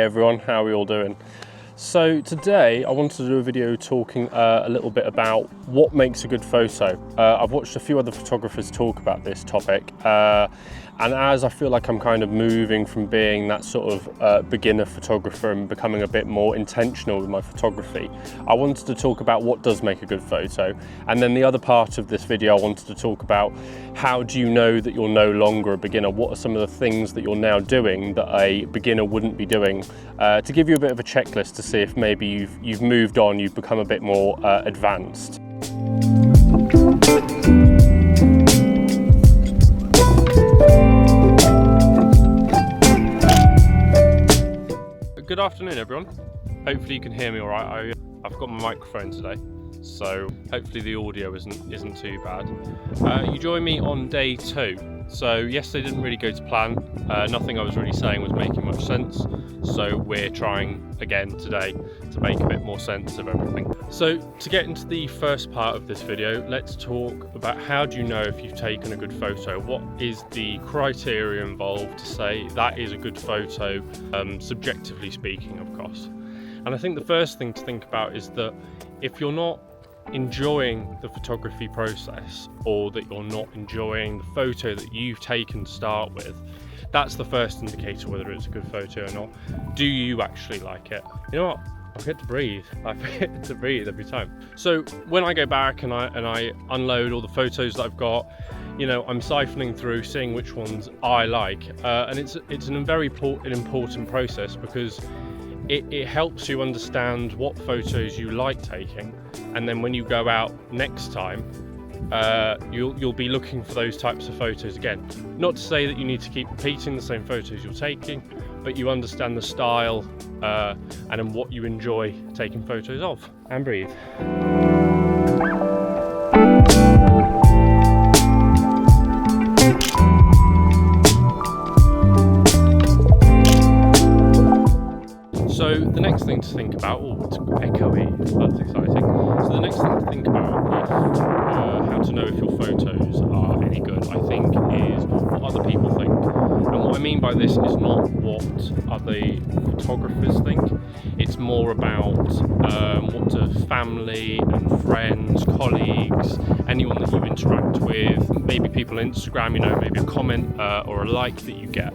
everyone, how are we all doing? So today I wanted to do a video talking a little bit about what makes a good photo. I've watched a few other photographers talk about this topic, and as I feel like I'm kind of moving from being that sort of beginner photographer and becoming a bit more intentional with my photography, I wanted to talk about what does make a good photo. And then the other part of this video, I wanted to talk about how do you know that you're no longer a beginner? What are some of the things that you're now doing that a beginner wouldn't be doing? To give you a bit of a checklist to see if maybe you've moved on, you've become a bit more advanced. Good afternoon, everyone. Hopefully you can hear me all right. I've got my microphone today, so hopefully the audio isn't too bad. You join me on day 2. So yesterday didn't really go to plan. Nothing I was really saying was making much sense. So we're trying again today to make a bit more sense of everything. So to get into the first part of this video, let's talk about how do you know if you've taken a good photo? What is the criteria involved to say that is a good photo, subjectively speaking, of course. And I think the first thing to think about is that if you're not enjoying the photography process, or that you're not enjoying the photo that you've taken to start with, that's the first indicator whether it's a good photo or not. Do you actually like it? You know what? I forget to breathe. I forget to breathe every time. So when I go back and I unload all the photos that I've got, you know, I'm siphoning through, seeing which ones I like, and it's a very important process, because it helps you understand what photos you like taking, and then when you go out next time, you'll be looking for those types of photos again. Not to say that you need to keep repeating the same photos you're taking, but you understand the style and then what you enjoy taking photos of. And breathe. So the next thing to think about, it's echoey, that's exciting. So the next thing to think about is how to know if your photos are any good, I think, is what other people think. And what I mean by this is not what other photographers think, it's more about what do family and friends, colleagues, anyone that you interact with, maybe people on Instagram, you know, maybe a comment or a like that you get.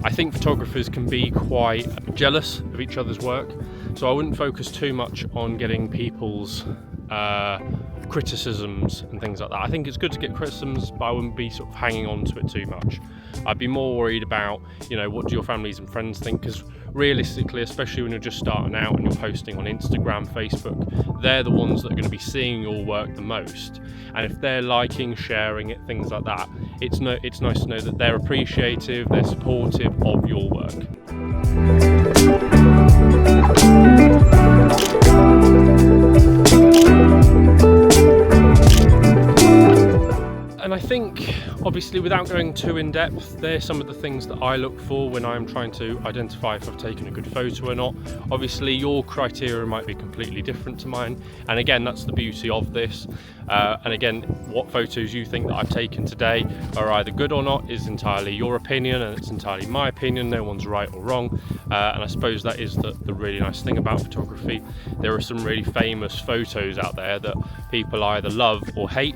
I think photographers can be quite jealous of each other's work, so I wouldn't focus too much on getting people's criticisms and things like that. I think it's good to get criticisms, but I wouldn't be sort of hanging on to it too much. I'd be more worried about, you know, what do your families and friends think, because realistically, especially when you're just starting out and you're posting on Instagram, Facebook, they're the ones that are going to be seeing your work the most. And if they're liking, sharing it, things like that, it's nice to know that they're appreciative, they're supportive of your work. And I think, obviously, without going too in depth, there's some of the things that I look for when I'm trying to identify if I've taken a good photo or not. Obviously, your criteria might be completely different to mine, and again, that's the beauty of this. And again, what photos you think that I've taken today are either good or not is entirely your opinion, and it's entirely my opinion. No one's right or wrong, and I suppose that is the really nice thing about photography. There are some really famous photos out there that people either love or hate,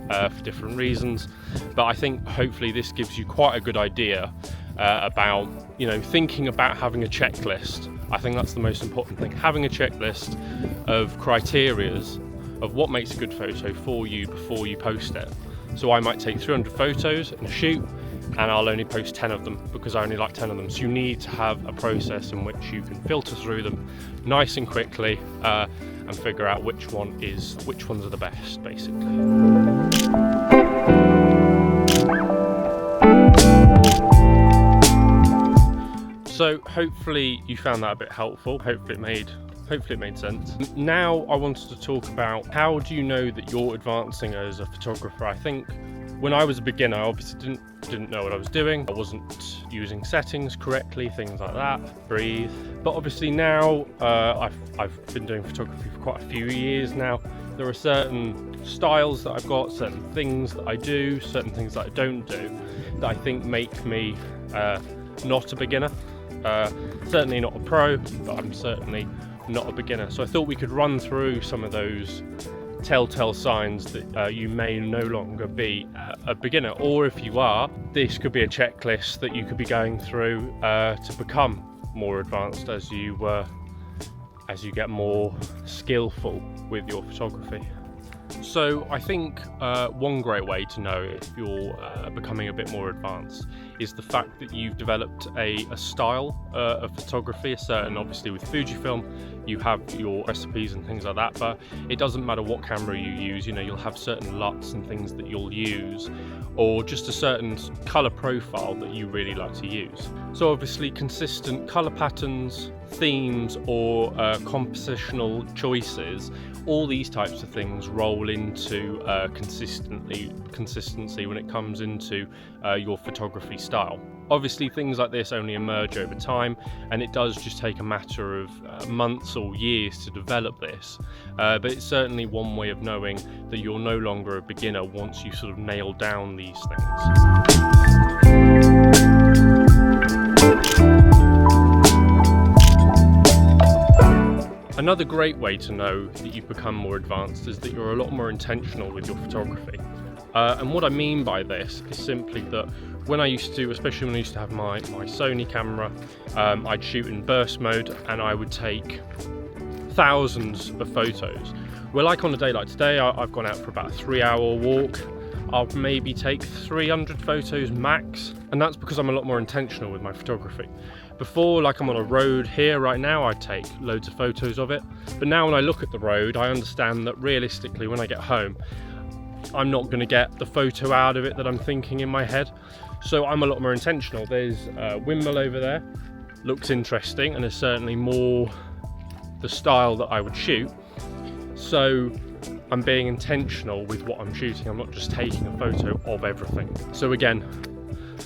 for different reasons, but I think hopefully this gives you quite a good idea about, you know, thinking about having a checklist. I think that's the most important thing, having a checklist of criterias of what makes a good photo for you before you post it. So I might take 300 photos in a shoot, and I'll only post 10 of them because I only like 10 of them. So you need to have a process in which you can filter through them nice and quickly and figure out which ones are the best, basically. So hopefully you found that a bit helpful. Hopefully it made sense. Now I wanted to talk about how do you know that you're advancing as a photographer. I think when I was a beginner, I obviously didn't know what I was doing. I wasn't using settings correctly, things like that. Breathe. But obviously now I've been doing photography for quite a few years now. There are certain styles that I've got, certain things that I do, certain things that I don't do, that I think make me not a beginner. Certainly not a pro, but I'm certainly not a beginner. So I thought we could run through some of those telltale signs that you may no longer be a beginner, or if you are, this could be a checklist that you could be going through to become more advanced as you get more skillful with your photography. So I think one great way to know if you're becoming a bit more advanced is the fact that you've developed a style of photography. A certain, obviously with Fujifilm you have your recipes and things like that, but it doesn't matter what camera you use, you know, you'll have certain LUTs and things that you'll use, or just a certain color profile that you really like to use. So obviously consistent color patterns, themes, or compositional choices, all these types of things roll into consistency when it comes into your photography style. Obviously things like this only emerge over time, and it does just take a matter of months or years to develop this, but it's certainly one way of knowing that you're no longer a beginner once you sort of nail down these things. Another great way to know that you've become more advanced is that you're a lot more intentional with your photography. And what I mean by this is simply that when I used to, especially when I used to have my Sony camera, I'd shoot in burst mode and I would take thousands of photos. Well, like on a day like today, I've gone out for about a 3-hour walk. I'll maybe take 300 photos max, and that's because I'm a lot more intentional with my photography. Before, like I'm on a road here right now, I'd take loads of photos of it, but now when I look at the road, I understand that realistically when I get home, I'm not going to get the photo out of it that I'm thinking in my head. So I'm a lot more intentional. There's a windmill over there, looks interesting, and is certainly more the style that I would shoot. So I'm being intentional with what I'm shooting. I'm not just taking a photo of everything. So again,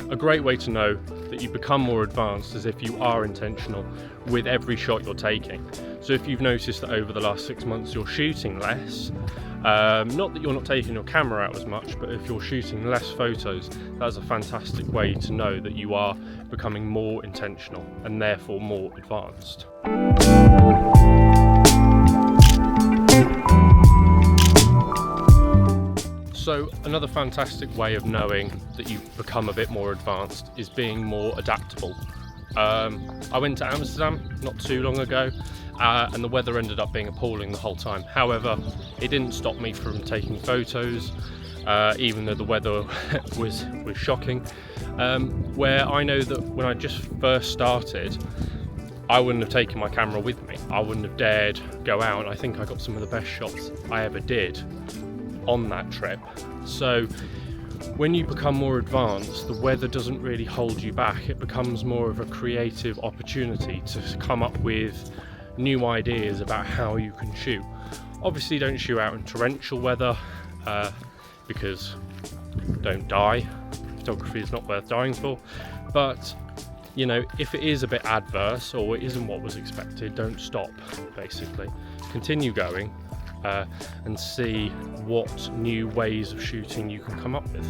a great way to know that you become more advanced is if you are intentional with every shot you're taking. So if you've noticed that over the last 6 months you're shooting less, not that you're not taking your camera out as much, but if you're shooting less photos, that's a fantastic way to know that you are becoming more intentional and therefore more advanced. So another fantastic way of knowing that you've become a bit more advanced is being more adaptable. I went to Amsterdam not too long ago, and the weather ended up being appalling the whole time. However, it didn't stop me from taking photos, even though the weather was shocking. Where I know that when I just first started, I wouldn't have taken my camera with me. I wouldn't have dared go out, and I think I got some of the best shots I ever did on that trip. So when you become more advanced, the weather doesn't really hold you back. It becomes more of a creative opportunity to come up with new ideas about how you can shoot. Obviously don't shoot out in torrential weather, because don't die. Photography is not worth dying for. But you know, if it is a bit adverse or it isn't what was expected, don't stop, basically. Continue going. And see what new ways of shooting you can come up with.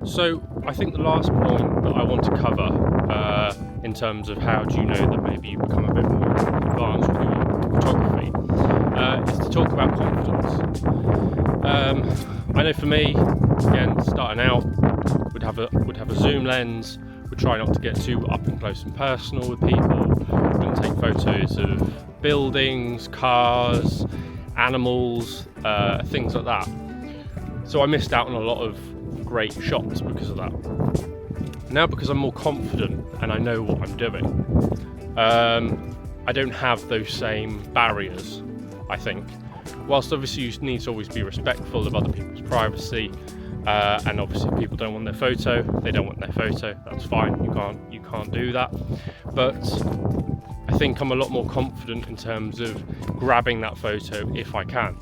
So I think the last point that I want to cover in terms of how do you know that maybe you become a bit more advanced with your photography is to talk about confidence. I know for me, again, starting out, would have a zoom lens, would try not to get too up and close and personal with people, wouldn't take photos of buildings, cars, animals, things like that. So I missed out on a lot of great shots because of that. Now, because I'm more confident and I know what I'm doing, I don't have those same barriers, I think. Whilst obviously you need to always be respectful of other people's privacy, and obviously if people don't want their photo, they don't want their photo, that's fine, you can't do that. But I think I'm a lot more confident in terms of grabbing that photo if I can,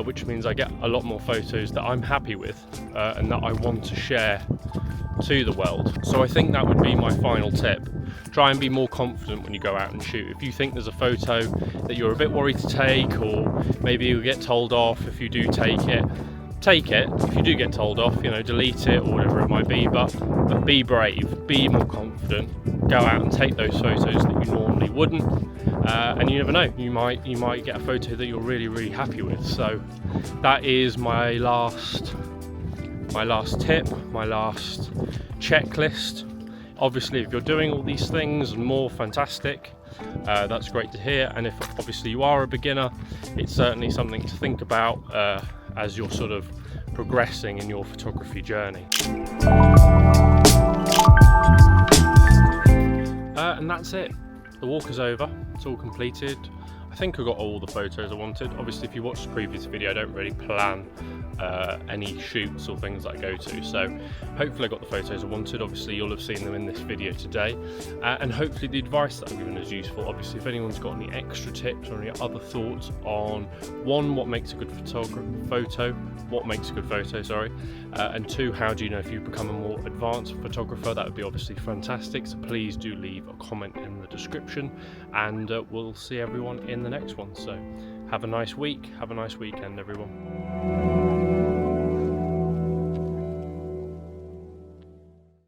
which means I get a lot more photos that I'm happy with and that I want to share to the world. So I think that would be my final tip. Try and be more confident when you go out and shoot. If you think there's a photo that you're a bit worried to take, or maybe you'll get told off if you do take it. Take it. If you do get told off, you know, delete it or whatever it might be, but be brave, be more confident, go out and take those photos that you normally wouldn't, and you never know, you might get a photo that you're really happy with. So that is my last tip, my last checklist. Obviously, if you're doing all these things and more, fantastic. That's great to hear. And if obviously you are a beginner, it's certainly something to think about as you're sort of progressing in your photography journey. And that's it. The walk is over. It's all completed. I think I got all the photos I wanted. Obviously, if you watched the previous video, I don't really plan any shoots or things that I go to, so hopefully I got the photos I wanted. Obviously you'll have seen them in this video today, and hopefully the advice that I've given is useful. Obviously, if anyone's got any extra tips or any other thoughts on one, what makes a good photo, and two, how do you know if you've become a more advanced photographer, that would be obviously fantastic. So please do leave a comment in the description, and we'll see everyone in the next one. So have a nice week, have a nice weekend, everyone.